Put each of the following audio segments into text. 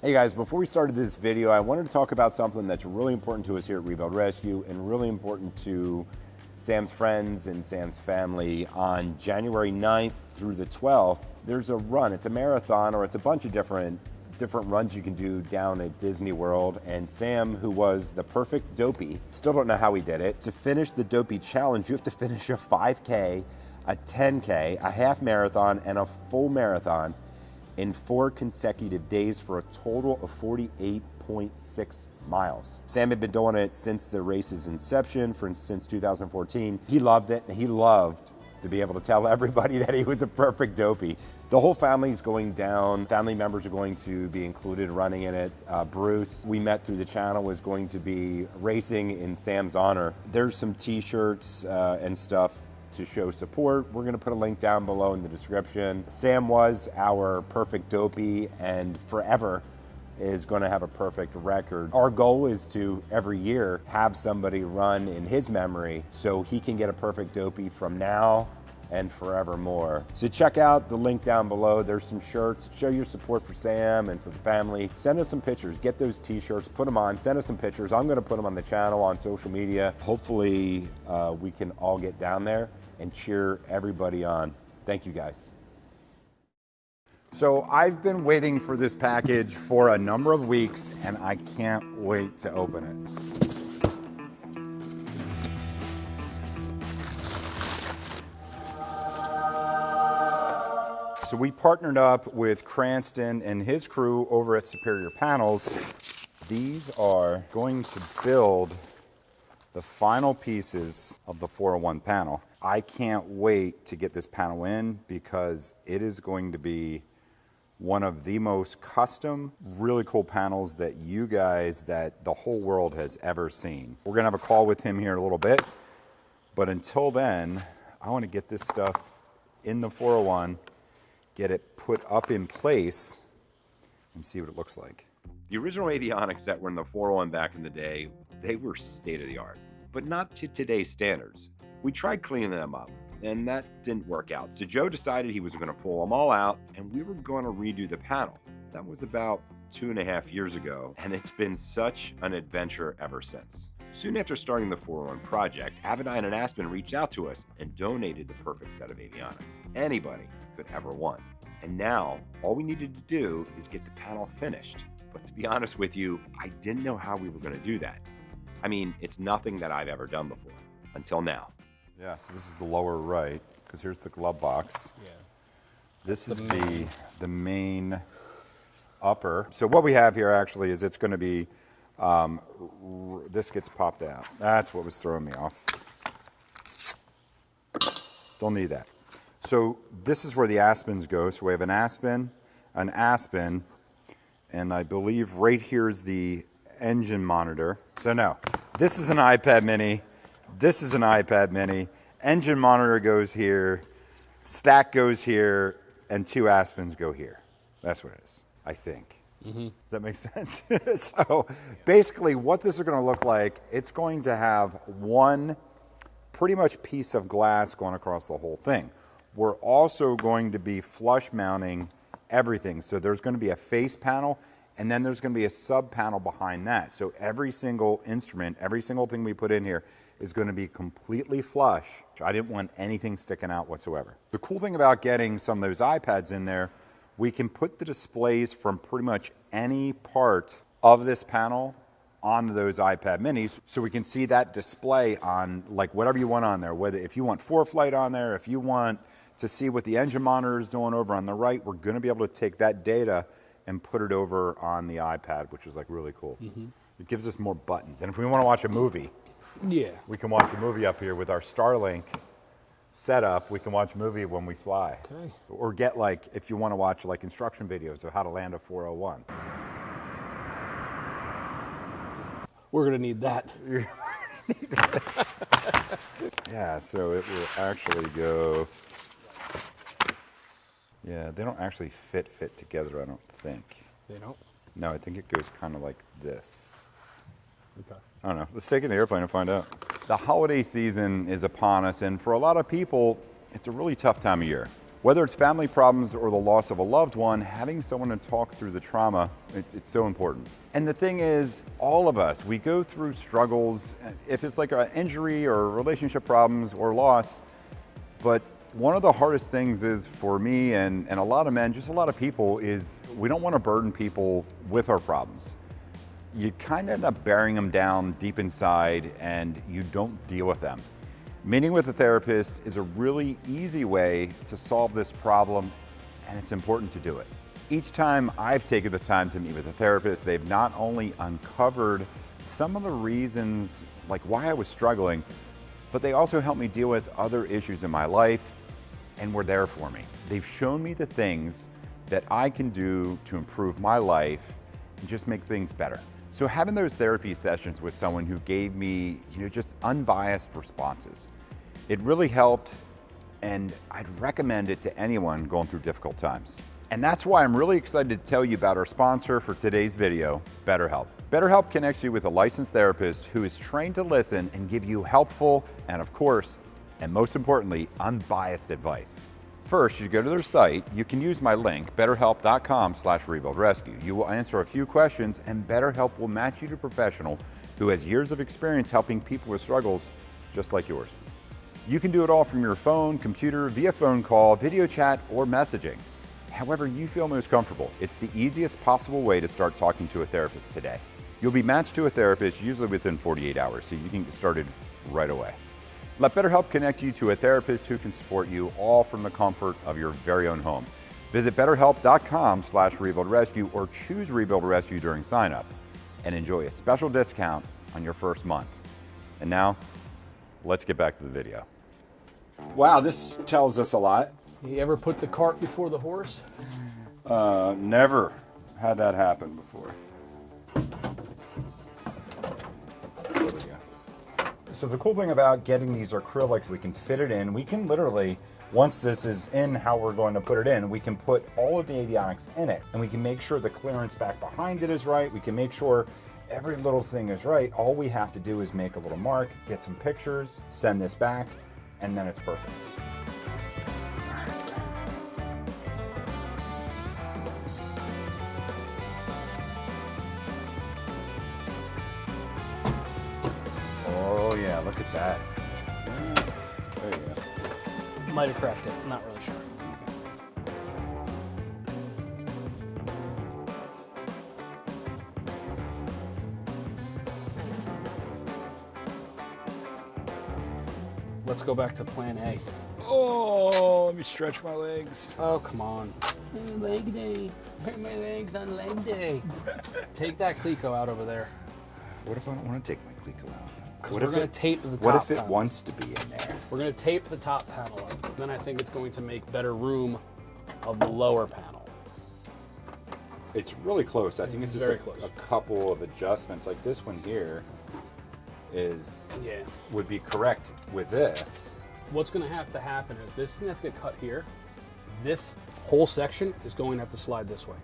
Hey guys, before we started this video, I wanted to talk about something that's really important to us here at Rebuild Rescue and really important to Sam's friends and Sam's family. On January 9th through the 12th, there's a run. It's a marathon, or it's a bunch of different runs you can do down at Disney World. And Sam, who was the perfect Dopey, still don't know how he did it. To finish the Dopey challenge, you have to finish a 5K, a 10K, a half marathon, and a full marathon in 4 consecutive days for a total of 48.6 miles. Sam had been doing it since the race's inception, since 2014. He loved it, and he loved to be able to tell everybody that he was a perfect Dopey. The whole family's going down. Family members are going to be included running in it. Bruce, we met through the channel, is going to be racing in Sam's honor. There's some t-shirts and stuff to show support. We're gonna put a link down below in the description. Sam was our perfect Dopey and forever is gonna have a perfect record. Our goal is to, every year, have somebody run in his memory so he can get a perfect Dopey from now and forevermore. So check out the link down below. There's some shirts. Show your support for Sam and for the family. Send us some pictures. Get those t-shirts, put them on, send us some pictures. I'm gonna put them on the channel, on social media. Hopefully we can all get down there and cheer everybody on. Thank you guys. So I've been waiting for this package for a number of weeks, and I can't wait to open it. So we partnered up with Cranston and his crew over at Superior Panels. These are going to build the final pieces of the 401 panel. I can't wait to get this panel in because it is going to be one of the most custom, really cool panels that that the whole world has ever seen. We're gonna have a call with him here in a little bit, but until then, I wanna get this stuff in the 401, get it put up in place, and see what it looks like. The original Avionics that were in the 401 back in the day, they were state of the art, but not to today's standards. We tried cleaning them up, and that didn't work out. So Joe decided he was going to pull them all out, and we were going to redo the panel. That was about 2.5 years ago, and it's been such an adventure ever since. Soon after starting the 401 project, Avionics and Aspen reached out to us and donated the perfect set of Avionics anybody could ever want. And now, all we needed to do is get the panel finished. But to be honest with you, I didn't know how we were going to do that. I mean, it's nothing that I've ever done before, until now. Yeah, so this is the lower right, because here's the glove box. Yeah. This is the main upper. So what we have here actually is it's going to be, this gets popped out. That's what was throwing me off. Don't need that. So this is where the Aspens go. So we have an Aspen, and I believe right here is the engine monitor. So no, this is an iPad mini. This is an iPad mini. Engine monitor goes here, stack goes here, and 2 Aspens go here. That's what it is, I think. Mm-hmm. Does that make sense? So basically what this is going to look like, it's going to have one pretty much piece of glass going across the whole thing. We're also going to be flush mounting everything. So there's going to be a face panel, and then there's going to be a sub panel behind that. So every single instrument, every single thing we put in here is going to be completely flush. I didn't want anything sticking out whatsoever. The cool thing about getting some of those iPads in there, we can put the displays from pretty much any part of this panel onto those iPad minis, so we can see that display on like whatever you want on there. Whether if you want ForeFlight on there, if you want to see what the engine monitor is doing over on the right, we're going to be able to take that data and put it over on the iPad, which is like really cool. Mm-hmm. It gives us more buttons. And if we want to watch a movie, we can watch a movie up here with our Starlink setup. We can watch a movie when we fly. Okay. Or get like, if you want to watch like instruction videos of how to land a 401. We're going to need that. Yeah, so it will actually go. Yeah, they don't actually fit together, I don't think. They don't? No, I think it goes kind of like this. Okay. I don't know. Let's take it in the airplane and find out. The holiday season is upon us, and for a lot of people, it's a really tough time of year. Whether it's family problems or the loss of a loved one, having someone to talk through the trauma, it's so important. And the thing is, all of us, we go through struggles, if it's like an injury or relationship problems or loss, but one of the hardest things is for me and a lot of men, just a lot of people, is we don't want to burden people with our problems. You kind of end up burying them down deep inside and you don't deal with them. Meeting with a therapist is a really easy way to solve this problem, and it's important to do it. Each time I've taken the time to meet with a therapist, they've not only uncovered some of the reasons, like why I was struggling, but they also helped me deal with other issues in my life and were there for me. They've shown me the things that I can do to improve my life and just make things better. So having those therapy sessions with someone who gave me, just unbiased responses, it really helped, and I'd recommend it to anyone going through difficult times. And that's why I'm really excited to tell you about our sponsor for today's video, BetterHelp. BetterHelp connects you with a licensed therapist who is trained to listen and give you helpful and, of course, and most importantly, unbiased advice. First, you go to their site. You can use my link, betterhelp.com/rebuildrescue. You will answer a few questions, and BetterHelp will match you to a professional who has years of experience helping people with struggles just like yours. You can do it all from your phone, computer, via phone call, video chat, or messaging. However you feel most comfortable. It's the easiest possible way to start talking to a therapist today. You'll be matched to a therapist usually within 48 hours, so you can get started right away. Let BetterHelp connect you to a therapist who can support you all from the comfort of your very own home. Visit betterhelp.com/rebuildrescue or choose Rebuild Rescue during sign up and enjoy a special discount on your first month. And now, let's get back to the video. Wow, this tells us a lot. You ever put the cart before the horse? Never had that happen before. There we go. So the cool thing about getting these acrylics, we can fit it in. We can literally, once this is in how we're going to put it in, we can put all of the avionics in it, and we can make sure the clearance back behind it is right. We can make sure every little thing is right. All we have to do is make a little mark, get some pictures, send this back, and then it's perfect. Oh yeah, look at that. There you go. Might have cracked it. I'm not really sure. Let's go back to plan A. Oh, let me stretch my legs. Oh, come on. Leg day. My legs on leg day. Take that Clico out over there. What if I don't want to take my Clico out? Because we're going to tape the top What if it panel. wants to be in there? We're going to tape the top panel up. Then I think it's going to make better room of the lower panel. It's really close. I think it's just Very a close. couple of adjustments. Like this one here Yeah. would be correct with this. What's going to happen is this is going to have to get cut here. This whole section is going to have to slide this way.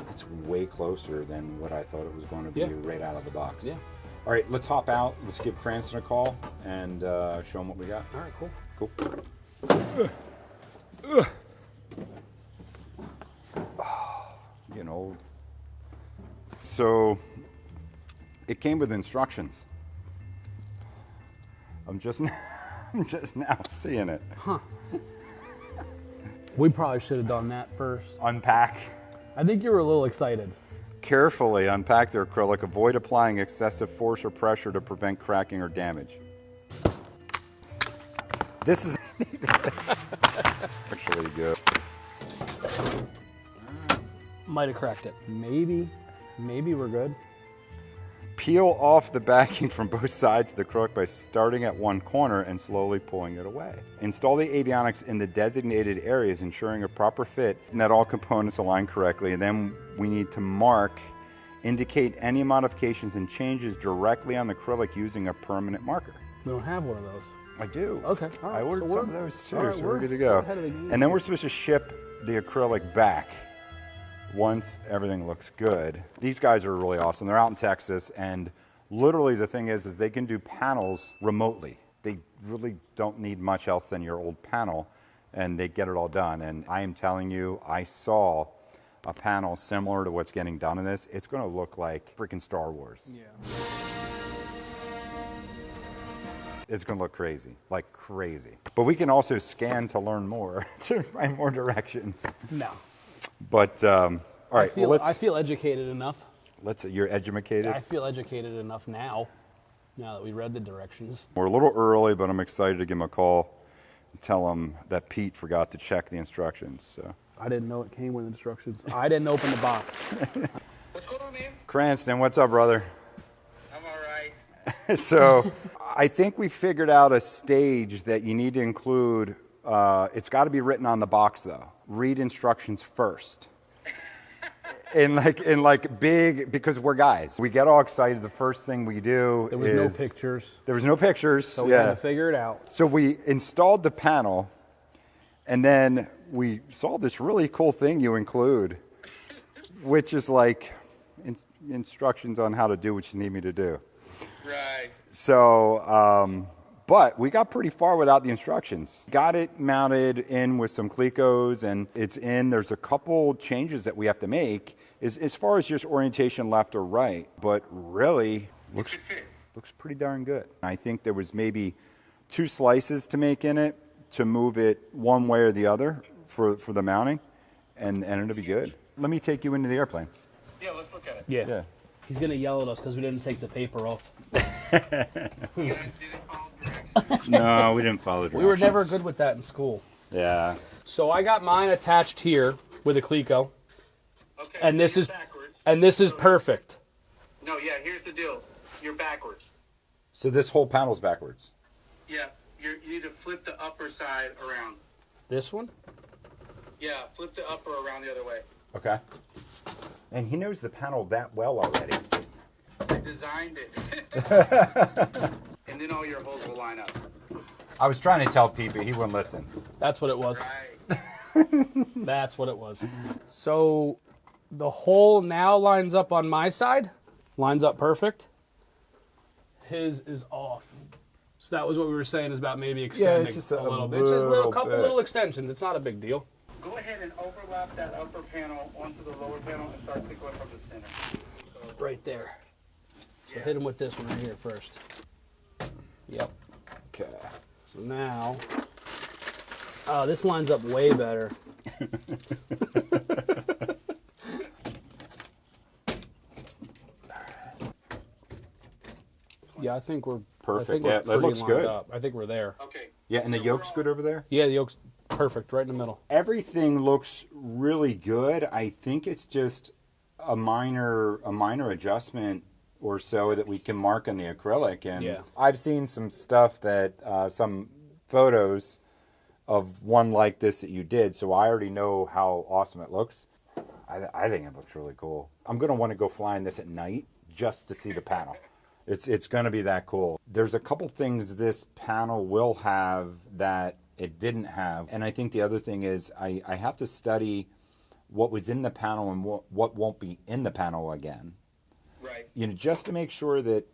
It's way closer than what I thought it was going to be Yeah. right out of the box. Yeah. All right, let's hop out. Let's give Cranston a call and show him what we got. All right, cool. Cool. Getting old. So it came with instructions. I'm just now seeing it. We probably should have done that first. Unpack. I think you were a little excited. Carefully unpack the acrylic. Avoid applying excessive force or pressure to prevent cracking or damage. This is Actually good. Might have cracked it. Maybe we're good. Peel off the backing from both sides of the acrylic by starting at one corner and slowly pulling it away. Install the avionics in the designated areas, ensuring a proper fit and that all components align correctly. And then we need to indicate any modifications and changes directly on the acrylic using a permanent marker. We don't have one of those. I do. Okay, all right, I ordered so we're- some of those too, all right, so we're we're- good to we're go. ahead of the game. And then we're supposed to ship the acrylic back once everything looks good. These guys are really awesome. They're out in Texas, and literally the thing is they can do panels remotely. They really don't need much else than your old panel, and they get it all done. And I am telling you, I saw a panel similar to what's getting done in this. It's going to look like freaking Star Wars. Yeah. It's going to look crazy, like crazy. But we can also scan to learn more, to find more directions. No. But all right, I feel educated enough. You're educated. I feel educated enough now that we read the directions. We're a little early, but I'm excited to give him a call and tell him that Pete forgot to check the instructions. So. I didn't know it came with instructions. I didn't open the box. What's going on, man? Cranston, what's up, brother? I'm all right. So I think we figured out a stage that you need to include. It's got to be written on the box, though. Read instructions first. In big, because we're guys. We get all excited. The first thing we do There was no pictures. There was no pictures. So we had to figure it out. So we installed the panel, and then we saw this really cool thing you include, which is like instructions on how to do what you need me to do. Right. So, but we got pretty far without the instructions. Got it mounted in with some Clecos, and it's in. There's a couple changes that we have to make as far as just orientation left or right, but really looks pretty darn good. I think there was maybe 2 slices to make in it to move it one way or the other for the mounting, and it'll be good. Let me take you into the airplane. Yeah, let's look at it. Yeah. He's going to yell at us because we didn't take the paper off. You guys didn't follow directions. No, we didn't follow directions. We were never good with that in school. Yeah. So I got mine attached here with a Cleco, Okay. and this you're is backwards. perfect. No, yeah. Here's the deal. You're backwards. So this whole panel's backwards. Yeah. You need to flip the upper side around. This one? Yeah. Flip the upper around the other way. Okay. And he knows the panel that well already. I designed it. And then all your holes will line up. I was trying to tell Pete, but he wouldn't listen. That's what it was. Right. That's what it was. So the hole now lines up on my side. Lines up perfect. His is off. So that was what we were saying is about maybe extending it's just a little bit. It's just a couple bit. little extensions. It's not a big deal. Go ahead and overlap that upper panel onto the lower panel and start going from the center. Right there. So Yeah. hit him with this one right here first. Yep. Okay. So now, oh, this lines up way better. Yeah, I think we're Perfect. I think we're Yeah, that pretty looks lined good. up. I think we're there. Okay. Yeah, and the So yolk's we're good over there? Yeah, the yolk's perfect, right in the middle. Everything looks really good. I think it's just a minor adjustment or so that we can mark on the acrylic. And Yeah. I've seen some stuff that, some photos of one like this that you did, so I already know how awesome it looks. I think it looks really cool. I'm going to want to go flying this at night just to see the panel. It's going to be that cool. There's a couple things this panel will have that it didn't have. And I think the other thing is I have to study what was in the panel and what won't be in the panel again. Right. You know, just to make sure that,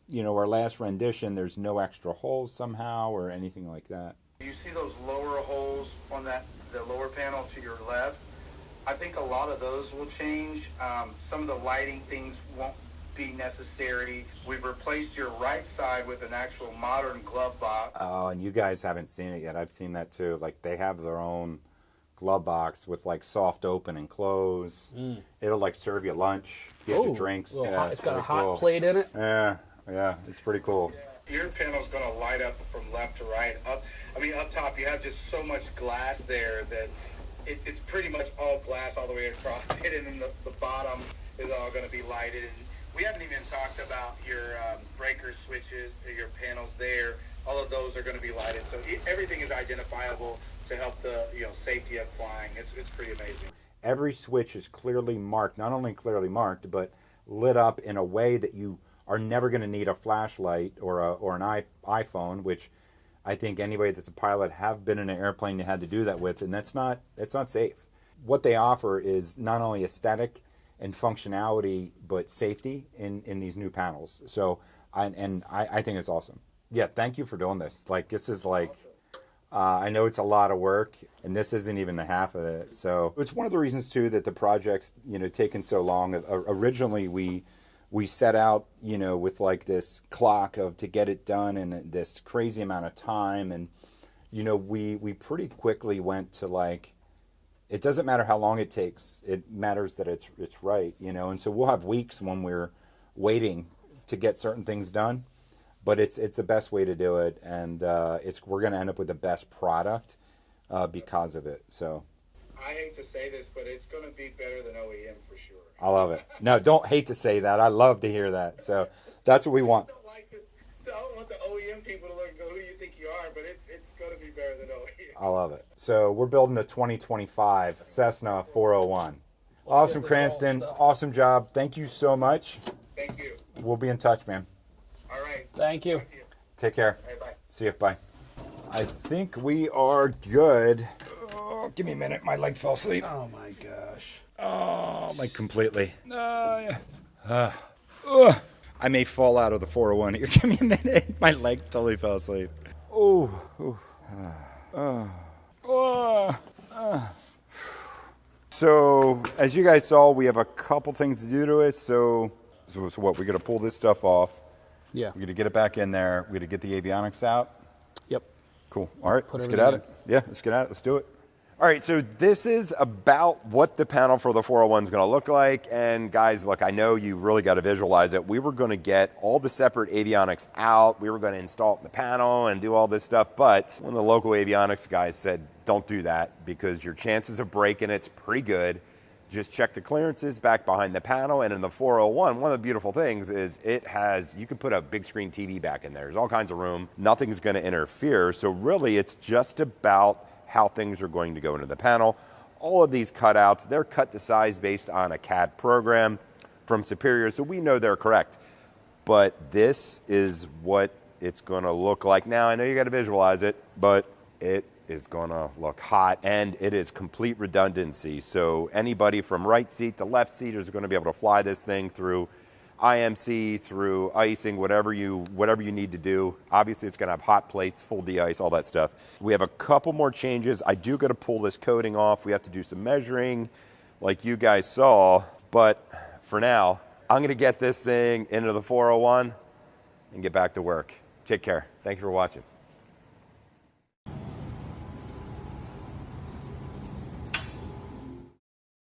you know, our last rendition, there's no extra holes somehow or anything like that. You see those lower holes on the lower panel to your left? I think a lot of those will change. Some of the lighting things won't be necessary. We've replaced your right side with an actual modern glove box. Oh, and you guys haven't seen it yet. I've seen that too. Like they have their own glove box with like soft open and close. It'll like serve you lunch, get you drinks. Yeah, It's got a pretty hot cool. plate in it. Yeah, it's pretty cool. Your panel's going to light up from left to right. Up top, you have just so much glass there that it's pretty much all glass all the way across it, and then the bottom is all going to be lighted. And we haven't even talked about your breaker switches, your panels there. All of those are going to be lighted, so everything is identifiable to help the safety of flying. It's pretty amazing. Every switch is clearly marked, not only clearly marked, but lit up in a way that you are never going to need a flashlight or an iPhone, which I think anybody that's a pilot have been in an airplane they had to do that with, and that's not safe. What they offer is not only aesthetic and functionality, but safety in these new panels. So, I think it's awesome. Yeah, thank you for doing this. Like, this is like I know it's a lot of work, and this isn't even the half of it. So it's one of the reasons too that the project's taken so long. Originally, we set out with like this clock of to get it done in this crazy amount of time, and we pretty quickly went to like, it doesn't matter how long it takes. It matters that it's right, And so we'll have weeks when we're waiting to get certain things done. But it's the best way to do it, and we're going to end up with the best product because of it. So I hate to say this, but it's going to be better than OEM for sure. I love it. No, don't hate to say that. I love to hear that. So that's what we want. I don't want the OEM people to look and go, who do you think you are? But it's going to be better than OEM. I love it. So we're building a 2025 Cessna 401. Awesome, Cranston. Awesome job. Thank you so much. Thank you. We'll be in touch, man. All right. Thank you. Take care. All right, bye. See you. Bye. I think we are good. Oh, give me a minute. My leg fell asleep. Oh my gosh. Oh, like completely. I may fall out of the 401 here. Give me a minute. My leg totally fell asleep. So, as you guys saw, we have a couple things to do to it. So what? We're going to pull this stuff off. Yeah. We're going to get it back in there. We're going to get the avionics out. Yep. Cool. All right, let's get everything at it. Yeah, let's get at it. Let's do it. All right, so this is about what the panel for the 401 is going to look like. And guys, look, I know you really got to visualize it. We were going to get all the separate avionics out. We were going to install it in the panel and do all this stuff. But one of the local avionics guys said, don't do that because your chances of breaking it's pretty good. Just check the clearances back behind the panel. And in the 401, one of the beautiful things is you can put a big screen TV back in there. There's all kinds of room. Nothing's going to interfere. So really, it's just about how things are going to go into the panel. All of these cutouts, they're cut to size based on a CAD program from Superior, so we know they're correct. But this is what it's going to look like. Now, I know you got to visualize it, but it is going to look hot, and it is complete redundancy. So anybody from right seat to left seat is going to be able to fly this thing through IMC, through icing, whatever you need to do. Obviously, it's going to have hot plates, full de-ice, all that stuff. We have a couple more changes. I do got to pull this coating off. We have to do some measuring like you guys saw. But for now, I'm going to get this thing into the 401 and get back to work. Take care. Thank you for watching.